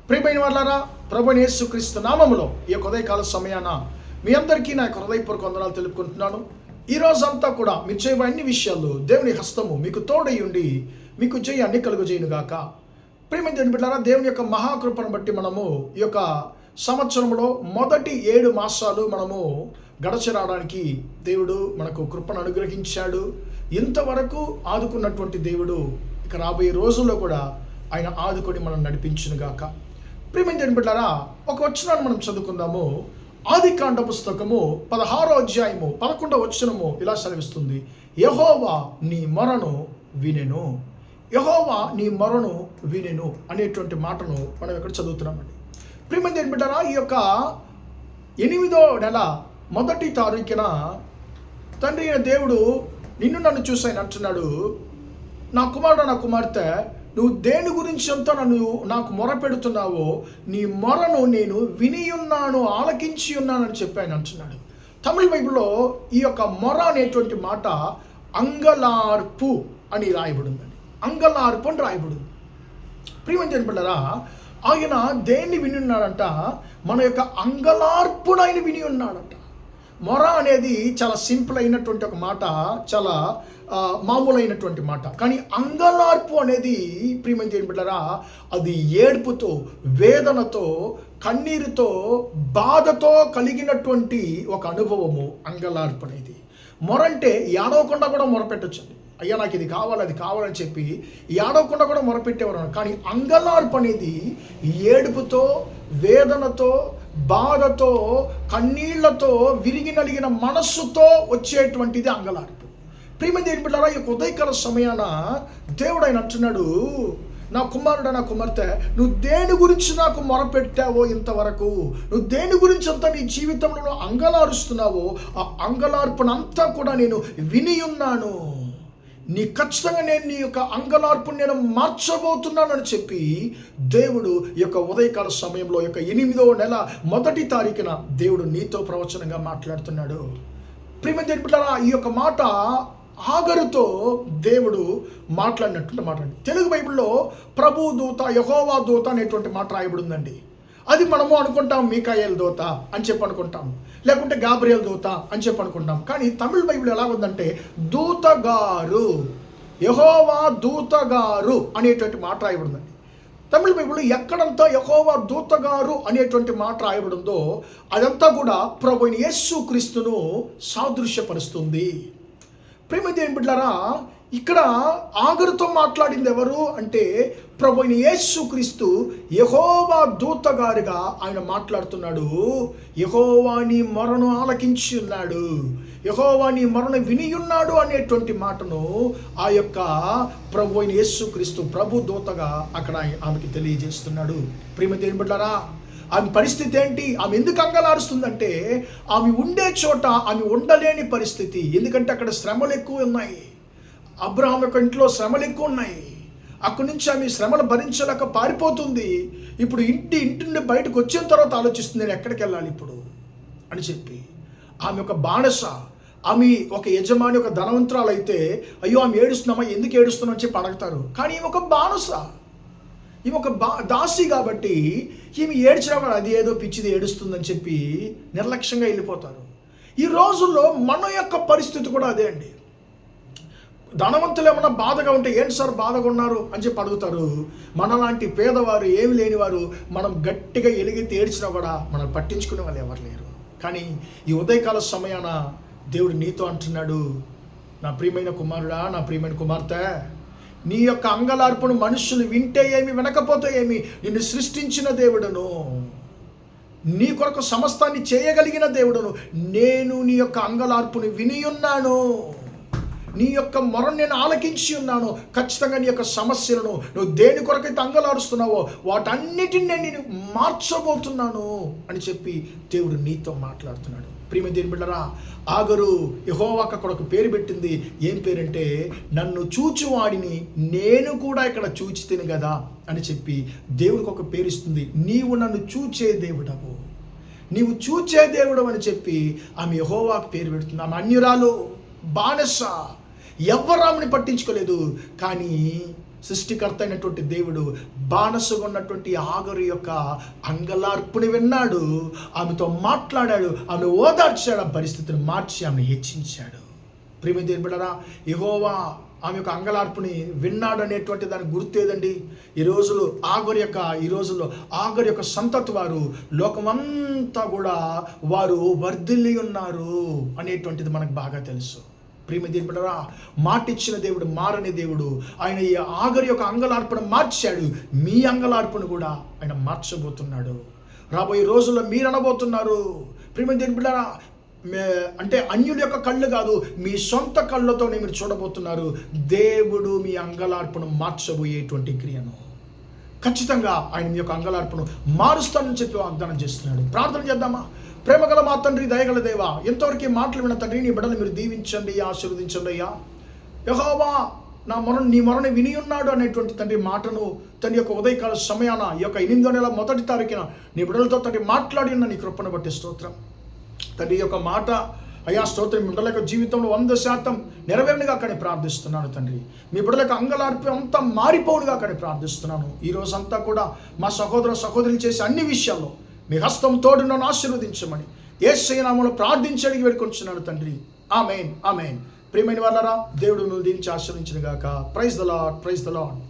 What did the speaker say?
ప్రియమైన వాళ్ళారా, ప్రభువైన యేసుక్రీస్తు నామములో ఈ యొక్క ఉదయకాల సమయాన మీ అందరికీ నా యొక్క హృదయపూర్వక వందనాలు తెలుపుకుంటున్నాను. ఈ రోజంతా కూడా మీరు చేయబోయే అన్ని విషయాలు దేవుని హస్తము మీకు తోడై ఉండి మీకు జయాన్ని కలుగజేయునుగాక. ప్రియమైన దేవుని బిడ్డలారా, దేవుని యొక్క మహాకృపను బట్టి మనము ఈ యొక్క సంవత్సరంలో మొదటి 7 మాసాలు మనము గడచరాడానికి దేవుడు మనకు కృపను అనుగ్రహించాడు. ఇంతవరకు ఆదుకున్నటువంటి దేవుడు ఇక రాబోయే రోజుల్లో కూడా ఆయన ఆదుకొని మనం నడిపించునుగాక. ప్రియమైన దేవుని బిడ్డలారా, ఒక వచనాన్ని మనం చదువుకుందాము. ఆదికాండ పుస్తకము 16వ అధ్యాయము 11వ వచనము ఇలా సెలవిస్తుంది, యెహోవా నీ మొరను వినెను. యెహోవా నీ మొరను వినెను అనేటువంటి మాటను మనం ఇక్కడ చదువుతున్నామండి. ప్రియమైన దేవుని బిడ్డలారా, ఈ యొక్క 8వ నెల 1వ తారీఖున తండ్రి అయిన దేవుడు నిన్ను నన్ను చూసి ఆయన అంటున్నాడు, నా కుమారుడు నా కుమార్తె, నువ్వు దేని గురించి అంతా నాకు మొర పెడుతున్నావో నీ మొరను నేను విని ఉన్నాను, ఆలకించి ఉన్నానని చెప్పి ఆయన అంటున్నాడు. తమిళ బైబిల్లో ఈ యొక్క మొర అనేటువంటి మాట అంగలార్పు అని రాయబడిందండి. అంగలార్పు అని రాయబడింది. ప్రియమైన దేవుని బిడ్డలారా, ఆయన దేన్ని విని ఉన్నాడంట? మన యొక్క అంగలార్పును ఆయన విని ఉన్నాడంట. మొర అనేది చాలా సింపుల్ అయినటువంటి ఒక మాట, చాలా మామూలైనటువంటి మాట. కానీ అంగలార్పు అనేది ప్రియమైన దేవుని బిడ్డలారా, అది ఏడుపుతో, వేదనతో, కన్నీరుతో, బాధతో కలిగినటువంటి ఒక అనుభవము అంగలార్పు అనేది. మొర అంటే ఏడవకుండా కూడా మొరపెట్టొచ్చండి. అయ్యా నాకు ఇది కావాలి, అది కావాలని చెప్పి ఏడవకుండా కూడా మొరపెట్టేవారు. కానీ అంగలార్పు అనేది ఏడుపుతో, వేదనతో, బాధతో, కన్నీళ్లతో, విరిగి నలిగిన మనస్సుతో వచ్చేటువంటిది అంగలార్పు. ప్రియమైన దేవుని బిడ్డలారా, ఈ ఉదయకాల సమయాన దేవుడు ఆయన అంటున్నాడు, నా కుమారుడు నా కుమార్తె, నువ్వు దేని గురించి నాకు మొరపెట్టావో ఇంతవరకు, నువ్వు దేని గురించి అంతా నీ జీవితంలో అంగలారుస్తున్నావో ఆ అంగలార్పునంతా కూడా నేను విని ఉన్నాను. ఖచ్చితంగా నేను నీ యొక్క అంగలార్పుని నేను మార్చబోతున్నానని చెప్పి దేవుడు ఈ యొక్క ఉదయకాల సమయంలో యొక్క 8వ నెల 1వ తారీఖున దేవుడు నీతో ప్రవచనంగా మాట్లాడుతున్నాడు. ప్రియమైన దేవుని బిడ్డలారా, ఈ యొక్క మాట ఆగరుతో దేవుడు మాట్లాడినటువంటి మాట అండి. తెలుగు బైబిల్లో ప్రభు దూత, యెహోవా దూత అనేటువంటి మాట రాయబడిందండి. అది మనము అనుకుంటాం మీకాయేలు దూత అని చెప్పి అనుకుంటాం, లేకుంటే గాబ్రియల్ దూత అని చెప్పి అనుకుంటాం. కానీ తమిళ బైబిల్ ఎలా ఉందంటే దూతగారు, యెహోవా దూతగారు అనేటువంటి మాట రాయబడిందండి. తమిళ బైబిల్ ఎక్కడంతా యెహోవా దూతగారు అనేటువంటి మాట రాయబడిందో అదంతా కూడా ప్రభువైన యేసుక్రీస్తును సాదృశ్యపరుస్తుంది. ప్రియమైన దేవుని బిడ్డలారా, ఇక్కడ ఆగరుతో మాట్లాడింది ఎవరు అంటే ప్రభువైన యేసుక్రీస్తు యెహోవా దూతగారుగా ఆయన మాట్లాడుతున్నాడు. యెహోవా నీ మొరను ఆలకించి ఉన్నాడు, యెహోవా నీ మొరను విని ఉన్నాడు అనేటువంటి మాటను ఆ యొక్క ప్రభువైన యేసుక్రీస్తు ప్రభు దూతగా అక్కడ ఆమెకి తెలియజేస్తున్నాడు. ప్రియమైన దేవుని బిడ్డలారా, ఆమె పరిస్థితి ఏంటి? ఆమె ఎందుకు అంగలారుస్తుందంటే ఆమె ఉండే చోట ఆమె ఉండలేని పరిస్థితి. ఎందుకంటే అక్కడ శ్రమలు ఎక్కువ ఉన్నాయి. అబ్రహాం యొక్క ఇంట్లో శ్రమలు ఎక్కువ ఉన్నాయి. అక్కడి నుంచి ఆమె శ్రమలు భరించలేక పారిపోతుంది. ఇప్పుడు ఇంటి నుండి బయటకు వచ్చిన తర్వాత ఆలోచిస్తుంది, నేను ఎక్కడికి వెళ్ళాలి ఇప్పుడు అని చెప్పి. ఆమె ఒక బానిస, ఆమె ఒక యజమాని, ఒక ధనవంతురాలు అయితే అయ్యో ఆమె ఏడుస్తున్నామా, ఎందుకు ఏడుస్తున్నామని చెప్పి అడుగుతారు. కానీ ఈమె ఒక బానిస, ఈమె ఒక దాసి కాబట్టి ఈమె ఏడ్చినా కూడా అది ఏదో పిచ్చిది ఏడుస్తుందని చెప్పి నిర్లక్ష్యంగా వెళ్ళిపోతారు. ఈ రోజుల్లో మన యొక్క పరిస్థితి కూడా అదే అండి. ధనవంతులు ఏమన్నా బాధగా ఉంటే ఏంటి సార్ బాధగా ఉన్నారు అని చెప్పి అడుగుతారు. మనలాంటి పేదవారు, ఏమి లేనివారు మనం గట్టిగా ఎలిగితే ఏడ్చినా కూడా మనం పట్టించుకునే వాళ్ళు ఎవరు లేరు. కానీ ఈ ఉదయకాల సమయాన దేవుడు నీతో అంటున్నాడు, నా ప్రియమైన కుమారుడా, నా ప్రియమైన కుమార్తె, నీ యొక్క అంగలార్పును మనుషులు వింటే ఏమి, వినకపోతే ఏమి, నిన్ను సృష్టించిన దేవుడను, నీ కొరకు సమస్తాన్ని చేయగలిగిన దేవుడను, నేను నీ యొక్క అంగలార్పుని విని ఉన్నాను, నీ యొక్క మొరను నేను ఆలకించి ఉన్నాను. ఖచ్చితంగా నీ యొక్క సమస్యలను నువ్వు దేని కొరకైతే అంగలారుస్తున్నావో వాటన్నిటిని నేను మార్చబోతున్నాను అని చెప్పి దేవుడు నీతో మాట్లాడుతున్నాడు. ప్రియమైన దేవుని బిడ్డలారా, ఆగరు యెహోవాకు అక్కడ ఒక పేరు పెట్టింది. ఏం పేరంటే నన్ను చూచువాడిని నేను కూడా ఇక్కడ చూచి తిని కదా అని చెప్పి దేవుడికి ఒక పేరు ఇస్తుంది. నీవు నన్ను చూచే దేవుడవు, నీవు చూచే దేవుడు అని చెప్పి ఆమె యెహోవాకు పేరు పెడుతుంది. ఆమె అన్యురాలు, బానిస, ఎవరు ఆమెను పట్టించుకోలేదు. కానీ సృష్టికర్త అయినటువంటి దేవుడు బానిసగా ఉన్నటువంటి ఆగరు యొక్క అంగలార్పుని విన్నాడు, ఆమెతో మాట్లాడాడు, ఆమె ఓదార్చాడు, ఆ పరిస్థితిని మార్చి ఆమెను హెచ్చించాడు. ప్రియమైన దేవుని బిడ్డలారా, యెహోవా ఆమె యొక్క అంగలార్పుని విన్నాడు అనేటువంటి దానికి గుర్తు ఏదండి? ఈ రోజుల్లో ఆగరు యొక్క సంతతి వారు లోకమంతా కూడా వారు వర్ధిల్లి ఉన్నారు అనేటువంటిది మనకు బాగా తెలుసు. ప్రియమైన దేవుని బిడ్డలారా, మాట ఇచ్చిన దేవుడు మారని దేవుడు. ఆయన ఈ ఆగరు యొక్క అంగలార్పణ మార్చాడు, మీ అంగలార్పణ కూడా ఆయన మార్చబోతున్నాడు. రాబోయే రోజుల్లో మీరు అనబోతున్నారు, ప్రియమైన దేవుని బిడ్డలారా, అంటే అన్యుల యొక్క కళ్ళు కాదు, మీ సొంత కళ్ళతోనే మీరు చూడబోతున్నారు దేవుడు మీ అంగలార్పణ మార్చబోయేటువంటి క్రియను. ఖచ్చితంగా ఆయన మీ యొక్క అంగలార్పణ మారుస్తానని చెప్పి వాగ్దానం చేస్తున్నాడు. ప్రార్థన చేద్దామా? ప్రేమగల మా తండ్రి, దయగల దేవా, ఎంతవరకు మాటలు విన్న తండ్రి, నీ బిడ్డలు మీరు దీవించండి, ఆశీర్వదించండి అయ్యా. యెహోవా నీ మొరని విని ఉన్నాడు అనేటువంటి తండ్రి మాటను తండ్రి యొక్క ఉదయకాల సమయాన ఈ యొక్క 8వ నెల 1వ తారీఖున నీ బిడ్డలతో తండ్రి మాట్లాడి ఉన్న నీ కృపను బట్టి స్తోత్రం తండ్రి. యొక్క మాట అయ్యా స్తోత్రం, మీ బిడ్డల యొక్క జీవితంలో 100% నెరవేరునిగా కానీ ప్రార్థిస్తున్నాను తండ్రి. మీ బిడ్డల యొక్క అంగలార్పి అంతా మారిపోవుడుగా కానీ ప్రార్థిస్తున్నాను. ఈ రోజంతా కూడా మా సహోదరులు చేసే అన్ని విషయాల్లో మీ హస్తం తోడు నన్ను ఆశీర్వదించమని యేసయ్య నామములో ప్రార్థించి అడిగి వేడుకొంచున్నాను తండ్రి. ఆమేన్, ఆమేన్. ప్రియమైన వాళ్ళారా, దేవుడు మిమ్మల్ని దీవించి ఆశీర్వదించును గాక. Praise the lord, praise the lord.